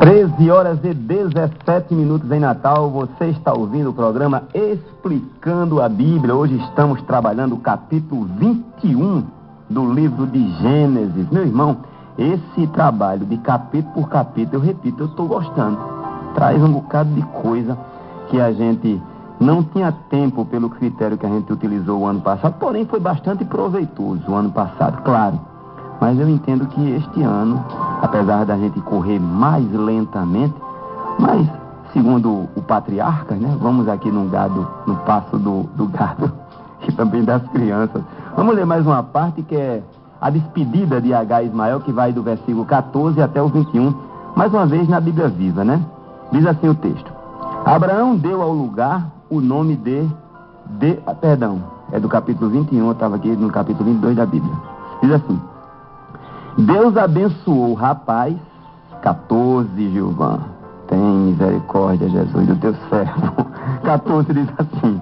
13h17 em Natal, você está ouvindo o programa Explicando a Bíblia. Hoje estamos trabalhando o capítulo 21 do livro de Gênesis. Meu irmão, esse trabalho de capítulo por capítulo, eu repito, eu estou gostando. Traz um bocado de coisa que a gente não tinha tempo pelo critério que a gente utilizou o ano passado, porém foi bastante proveitoso o ano passado, claro. Mas eu entendo que este ano, apesar da gente correr mais lentamente, mas segundo o patriarca, né, vamos aqui no passo do gado e também das crianças. Vamos ler mais uma parte que é a despedida de Agar e Ismael, que vai do versículo 14 até o 21, mais uma vez na Bíblia Viva, né? Diz assim o texto: Abraão deu ao lugar o nome é do capítulo 21, eu estava aqui no capítulo 22 da Bíblia. Diz assim: Deus abençoou o rapaz, 14, Gilvan, tem misericórdia, Jesus, do teu servo. 14 diz assim: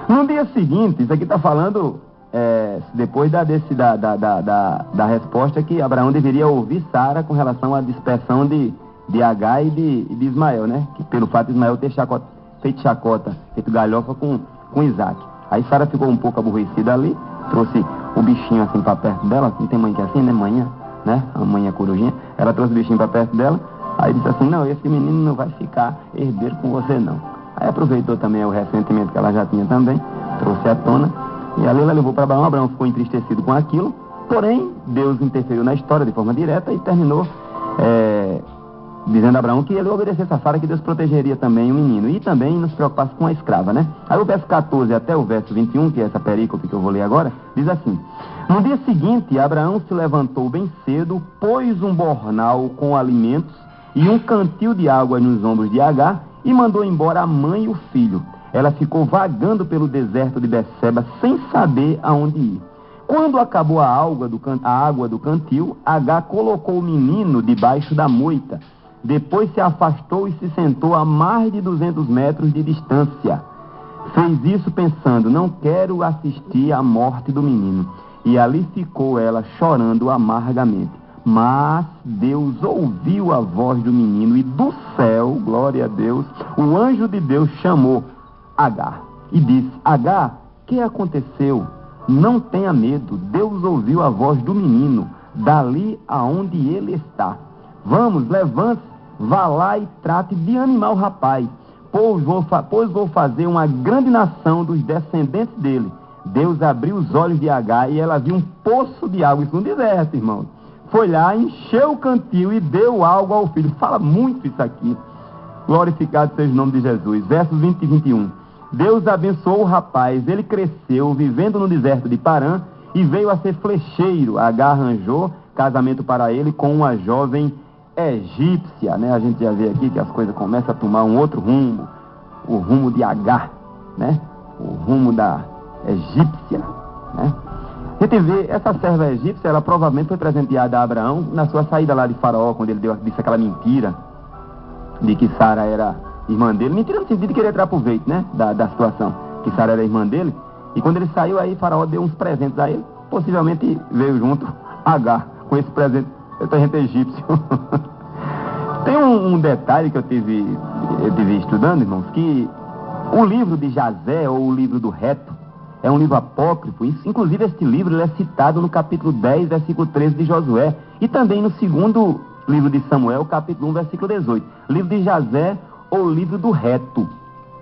no dia seguinte, isso aqui está falando depois da resposta que Abraão deveria ouvir Sara com relação à dispersão de Agar e de Ismael, né? Que pelo fato de Ismael ter feito galhofa com Isaac. Aí Sara ficou um pouco aborrecida ali, trouxe o bichinho assim para perto dela, assim, tem mãe que é assim, né? Manhã, né? A mãe é corujinha. Ela trouxe o bichinho para perto dela, aí disse assim: não, esse menino não vai ficar herdeiro com você não. Aí aproveitou também o ressentimento que ela já tinha também, trouxe à tona, e ali ela levou para Abraão. Abraão ficou entristecido com aquilo, porém Deus interferiu na história de forma direta e terminou dizendo a Abraão que ele obedecesse a Sara, que Deus protegeria também o menino e também não se preocupasse com a escrava, né? Aí o verso 14 até o verso 21, que é essa perícope que eu vou ler agora, diz assim: no dia seguinte, Abraão se levantou bem cedo, pôs um bornal com alimentos e um cantil de água nos ombros de Agar e mandou embora a mãe e o filho. Ela ficou vagando pelo deserto de Beceba sem saber aonde ir. Quando acabou a água do cantil, Agar colocou o menino debaixo da moita. Depois se afastou e se sentou a mais de 200 metros de distância. Fez isso pensando: não quero assistir à morte do menino. E ali ficou ela chorando amargamente. Mas Deus ouviu a voz do menino e do céu, glória a Deus, o anjo de Deus chamou Agar e disse: Agar, que aconteceu? Não tenha medo, Deus ouviu a voz do menino, dali aonde ele está. Vamos, levante-se, vá lá e trate de animar o rapaz, pois vou fazer uma grande nação dos descendentes dele. Deus abriu os olhos de Agar e ela viu um poço de água, isso no deserto, irmão. Foi lá, encheu o cantil e deu água ao filho. Fala muito isso aqui. Glorificado seja o nome de Jesus. Versos 20 e 21. Deus abençoou o rapaz, ele cresceu, vivendo no deserto de Parã, e veio a ser flecheiro. Agar arranjou casamento para ele com uma jovem egípcia, né? A gente já vê aqui que as coisas começam a tomar um outro rumo, o rumo de Agar, né? O rumo da egípcia, né? A gente vê, essa serva egípcia, ela provavelmente foi presenteada a Abraão na sua saída lá de Faraó, quando ele disse aquela mentira de que Sara era irmã dele. Mentira no sentido de querer tirar proveito, né? Da situação, que Sara era irmã dele. E quando ele saiu, aí Faraó deu uns presentes a ele. Possivelmente veio junto Agar com esse presente egípcio. Tem um detalhe que eu tive estudando, irmãos, que o livro de Jazé, ou o livro do Reto, é um livro apócrifo. Inclusive, este livro ele é citado no capítulo 10, versículo 13 de Josué, e também no segundo livro de Samuel, capítulo 1, versículo 18. Livro de Jazé, ou livro do Reto,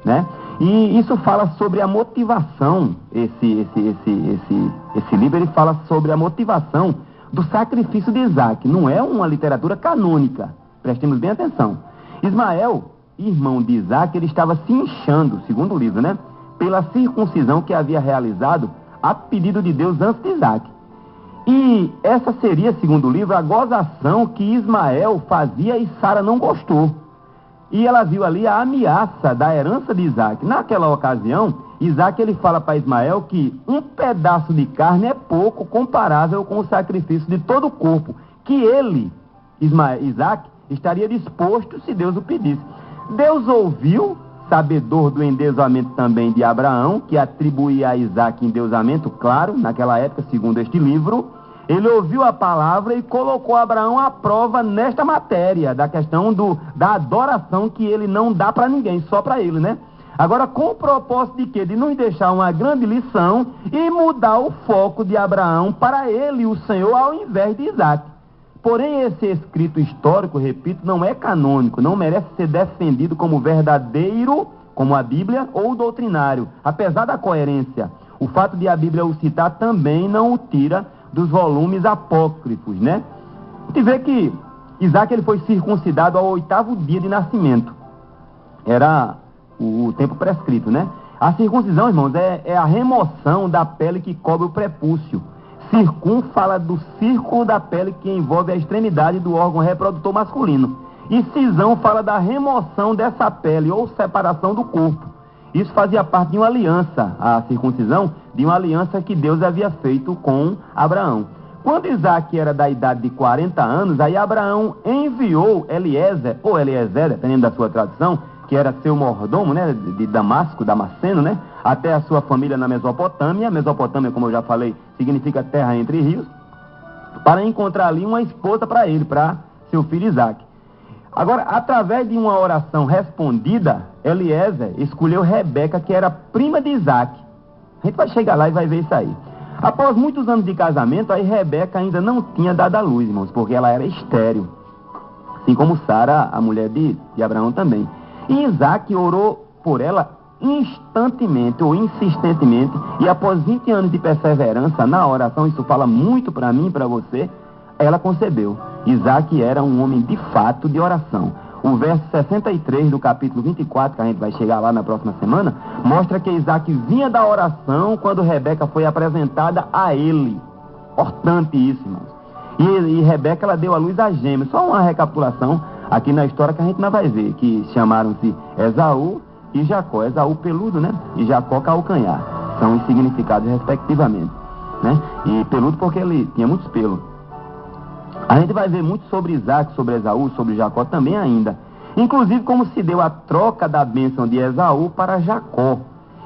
né? E isso fala sobre a motivação, esse livro, ele fala sobre a motivação do sacrifício de Isaac. Não é uma literatura canônica, prestemos bem atenção. Ismael, irmão de Isaac, ele estava se inchando, segundo o livro, né? Pela circuncisão que havia realizado a pedido de Deus antes de Isaac. E essa seria, segundo o livro, a gozação que Ismael fazia e Sara não gostou. E ela viu ali a ameaça da herança de Isaac. Naquela ocasião, Isaac ele fala para Ismael que um pedaço de carne é pouco comparável com o sacrifício de todo o corpo, que ele, Isaac, estaria disposto se Deus o pedisse. Deus ouviu, sabedor do endeusamento também de Abraão, que atribuía a Isaac endeusamento, claro, naquela época, segundo este livro. Ele ouviu a palavra e colocou Abraão à prova nesta matéria, da questão da adoração que ele não dá para ninguém, só para ele, né? Agora, com o propósito de quê? De nos deixar uma grande lição e mudar o foco de Abraão para ele, o Senhor, ao invés de Isaac. Porém, esse escrito histórico, repito, não é canônico, não merece ser defendido como verdadeiro, como a Bíblia, ou doutrinário, apesar da coerência. O fato de a Bíblia o citar também não o tira dos volumes apócrifos, né? A gente vê que Isaac ele foi circuncidado ao 8º dia de nascimento. Era o tempo prescrito, né? A circuncisão, irmãos, é a remoção da pele que cobre o prepúcio. Circum fala do círculo da pele que envolve a extremidade do órgão reprodutor masculino. E cisão fala da remoção dessa pele ou separação do corpo. Isso fazia parte de uma aliança, a circuncisão, de uma aliança que Deus havia feito com Abraão. Quando Isaac era da idade de 40 anos, aí Abraão enviou Eliezer, ou Eliezer, dependendo da sua tradução, que era seu mordomo, né, de Damasco, Damasceno, né, até a sua família na Mesopotâmia. Mesopotâmia, como eu já falei, significa terra entre rios, para encontrar ali uma esposa para ele, para seu filho Isaac. Agora, através de uma oração respondida, Eliezer escolheu Rebeca, que era prima de Isaac. A gente vai chegar lá e vai ver isso aí. Após muitos anos de casamento, aí Rebeca ainda não tinha dado à luz, irmãos, porque ela era estéril. Assim como Sara, a mulher de Abraão também. E Isaac orou por ela instantemente ou insistentemente, e após 20 anos de perseverança na oração, isso fala muito para mim e para você, ela concebeu. Isaac era um homem de fato de oração. O verso 63 do capítulo 24, que a gente vai chegar lá na próxima semana, mostra que Isaac vinha da oração quando Rebeca foi apresentada a ele. Importante isso, irmãos. E Rebeca, ela deu à luz a gêmeos. Só uma recapitulação aqui na história que a gente não vai ver, que chamaram-se Esaú e Jacó. Esaú peludo, né? E Jacó calcanhar. São os significados respectivamente, né? E peludo porque ele tinha muitos pelos. A gente vai ver muito sobre Isaac, sobre Esaú, sobre Jacó também ainda. Inclusive como se deu a troca da bênção de Esaú para Jacó.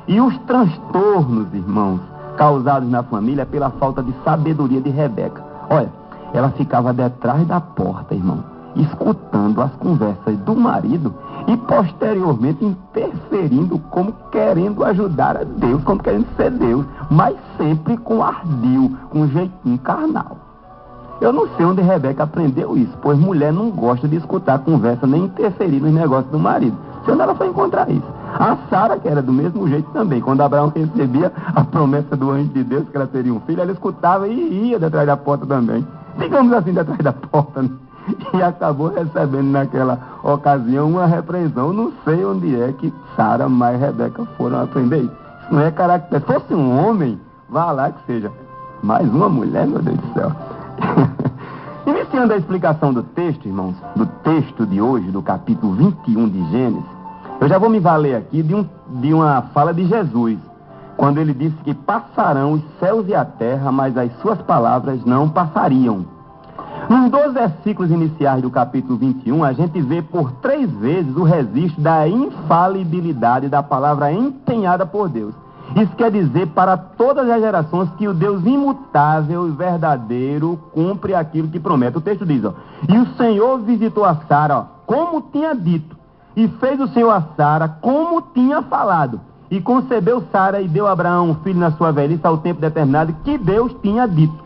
E os transtornos, irmãos, causados na família pela falta de sabedoria de Rebeca. Olha, ela ficava detrás da porta, irmão, escutando as conversas do marido e posteriormente interferindo como querendo ajudar a Deus, como querendo ser Deus, mas sempre com ardil, com um jeitinho carnal. Eu não sei onde Rebeca aprendeu isso, pois mulher não gosta de escutar conversa nem interferir nos negócios do marido. Se onde ela foi encontrar isso? A Sara, que era do mesmo jeito também, quando Abraão recebia a promessa do anjo de Deus que ela teria um filho, ela escutava e ia detrás da porta também. Digamos assim, detrás da porta, né? E acabou recebendo naquela ocasião uma repreensão. Não sei onde é que Sara mais Rebeca foram aprender isso. Isso não é caráter. Se fosse um homem, vá lá que seja. Mais uma mulher, meu Deus do céu. Iniciando a explicação do texto, irmãos, do texto de hoje, do capítulo 21 de Gênesis, eu já vou me valer aqui de uma fala de Jesus, quando ele disse que passarão os céus e a terra, mas as suas palavras não passariam. Nos 12 versículos iniciais do capítulo 21, a gente vê por 3 vezes o registro da infalibilidade da palavra empenhada por Deus. Isso quer dizer para todas as gerações que o Deus imutável e verdadeiro cumpre aquilo que promete. O texto diz, ó, e o Senhor visitou a Sara, ó, como tinha dito, e fez o Senhor a Sara como tinha falado, e concebeu Sara e deu a Abraão um filho na sua velhice ao tempo determinado que Deus tinha dito.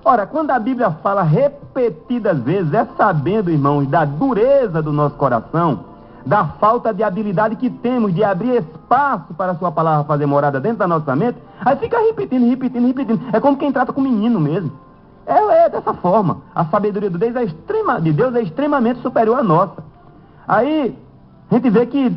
Ora, quando a Bíblia fala repetidas vezes, é sabendo, irmãos, da dureza do nosso coração, da falta de habilidade que temos de abrir espaço para a sua palavra fazer morada dentro da nossa mente, aí fica repetindo. É como quem trata com menino mesmo. Ela é dessa forma. A sabedoria de Deus é extremamente superior à nossa. Aí, a gente vê que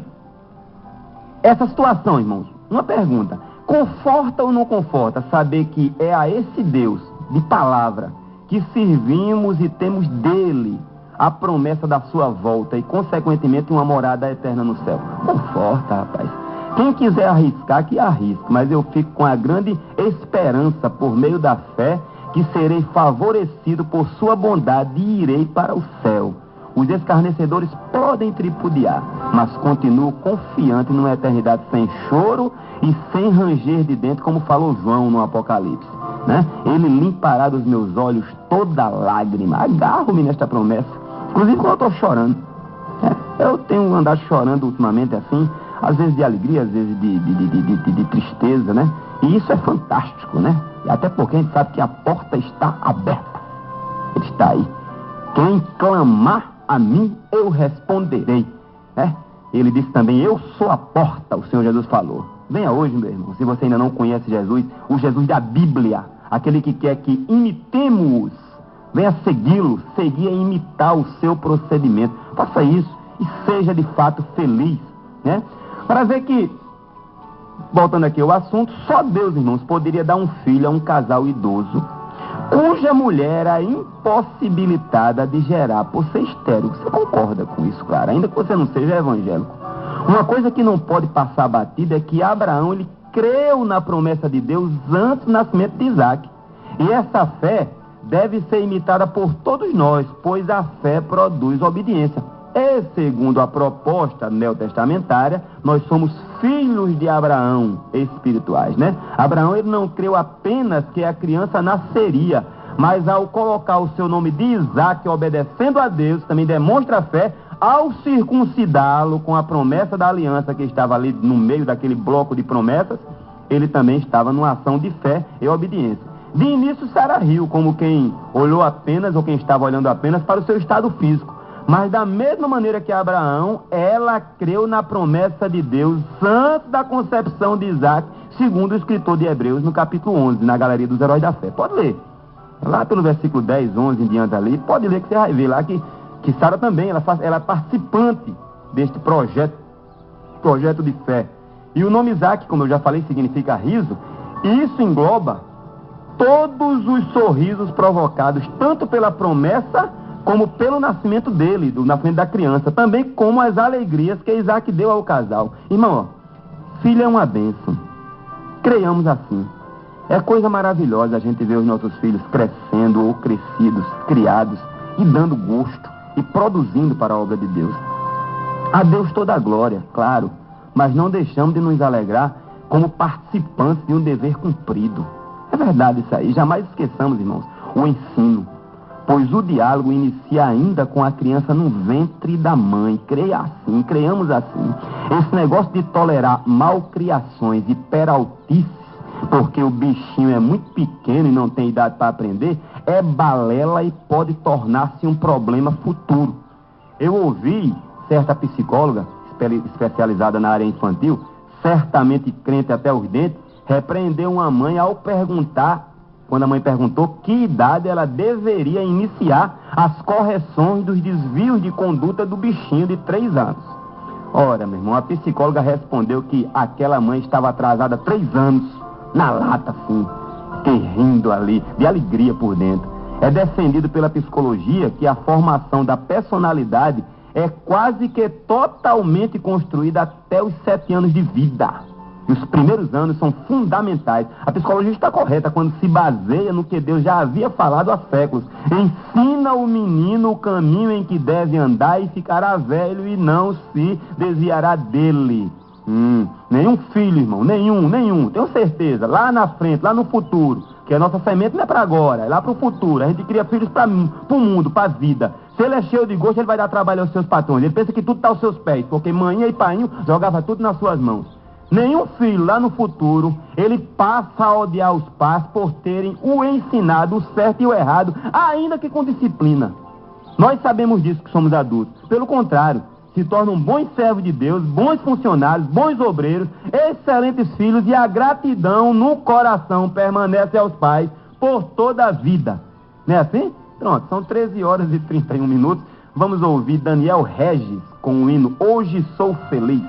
essa situação, irmãos, uma pergunta, conforta ou não conforta saber que é a esse Deus de palavra que servimos e temos dele a promessa da sua volta e, consequentemente, uma morada eterna no céu? Conforta, rapaz. Quem quiser arriscar, que arrisque, mas eu fico com a grande esperança, por meio da fé, que serei favorecido por sua bondade e irei para o céu. Os escarnecedores podem tripudiar, mas continuo confiante numa eternidade sem choro e sem ranger de dentro, como falou João no Apocalipse. né? Ele limpará dos meus olhos toda lágrima. Agarro-me nesta promessa, inclusive quando eu estou chorando. Eu tenho andado chorando ultimamente assim, às vezes de alegria, às vezes de tristeza, né? E isso é fantástico, né? Até porque a gente sabe que a porta está aberta. Ele está aí. Quem clamar a mim, eu responderei, né? Ele disse também, eu sou a porta, o Senhor Jesus falou. Venha hoje, meu irmão, se você ainda não conhece Jesus, o Jesus da Bíblia, aquele que quer que imitemos, venha segui-lo, seguir e imitar o seu procedimento. Faça isso e seja de fato feliz, né? Para ver que, voltando aqui ao assunto, só Deus, irmãos, poderia dar um filho a um casal idoso, cuja mulher era impossibilitada de gerar por ser estéril. Você concorda com isso, claro? Ainda que você não seja evangélico. Uma coisa que não pode passar batida é que Abraão, ele creu na promessa de Deus antes do nascimento de Isaac. E essa fé deve ser imitada por todos nós, pois a fé produz obediência. E segundo a proposta neotestamentária, nós somos filhos de Abraão espirituais, né? Abraão, ele não creu apenas que a criança nasceria, mas ao colocar o seu nome de Isaac, obedecendo a Deus, também demonstra a fé ao circuncidá-lo com a promessa da aliança que estava ali no meio daquele bloco de promessas. Ele também estava numa ação de fé e obediência. De início, Sara riu, como quem olhou apenas, ou quem estava olhando apenas para o seu estado físico. Mas da mesma maneira que Abraão, ela creu na promessa de Deus antes da concepção de Isaac, segundo o escritor de Hebreus, no capítulo 11, na Galeria dos Heróis da Fé. Pode ler. Lá pelo versículo 10, 11 em diante ali, pode ler que você vai ver lá que Sara também, ela é participante deste projeto de fé. E o nome Isaac, como eu já falei, significa riso, e isso engloba todos os sorrisos provocados, tanto pela promessa como pelo nascimento dele, do nascimento da criança, também como as alegrias que Isaac deu ao casal. Irmão, filho é uma bênção. Creiamos assim. É coisa maravilhosa a gente ver os nossos filhos crescendo ou crescidos, criados e dando gosto e produzindo para a obra de Deus. A Deus toda a glória, claro, mas não deixamos de nos alegrar como participantes de um dever cumprido. É verdade isso aí, jamais esqueçamos, irmãos, o ensino, pois o diálogo inicia ainda com a criança no ventre da mãe. Creia assim, creiamos assim. Esse negócio de tolerar malcriações e peraltices, porque o bichinho é muito pequeno e não tem idade para aprender, é balela e pode tornar-se um problema futuro. Eu ouvi certa psicóloga especializada na área infantil, certamente crente até os dentes, repreendeu uma mãe ao perguntar, quando a mãe perguntou que idade ela deveria iniciar as correções dos desvios de conduta do bichinho de 3 anos. Ora, meu irmão, a psicóloga respondeu que aquela mãe estava atrasada 3 anos, na lata assim, rindo ali, de alegria por dentro. É defendido pela psicologia que a formação da personalidade é quase que totalmente construída até os 7 anos de vida. E os primeiros anos são fundamentais. A psicologia está correta quando se baseia no que Deus já havia falado há séculos. Ensina o menino o caminho em que deve andar e ficará velho e não se desviará dele. Nenhum filho, irmão, nenhum. Tenho certeza, lá na frente, lá no futuro, que a nossa semente não é para agora, é lá para o futuro. A gente cria filhos para o mundo, para a vida. Se ele é cheio de gosto, ele vai dar trabalho aos seus patrões. Ele pensa que tudo está aos seus pés, porque mãe e pai jogava tudo nas suas mãos. Nenhum filho lá no futuro, ele passa a odiar os pais por terem o ensinado, o certo e o errado, ainda que com disciplina. Nós sabemos disso que somos adultos. Pelo contrário, se tornam bons servos de Deus, bons funcionários, bons obreiros, excelentes filhos, e a gratidão no coração permanece aos pais por toda a vida. Não é assim? Pronto, são 13 horas e 31 minutos. Vamos ouvir Daniel Regis com o hino Hoje Sou Feliz.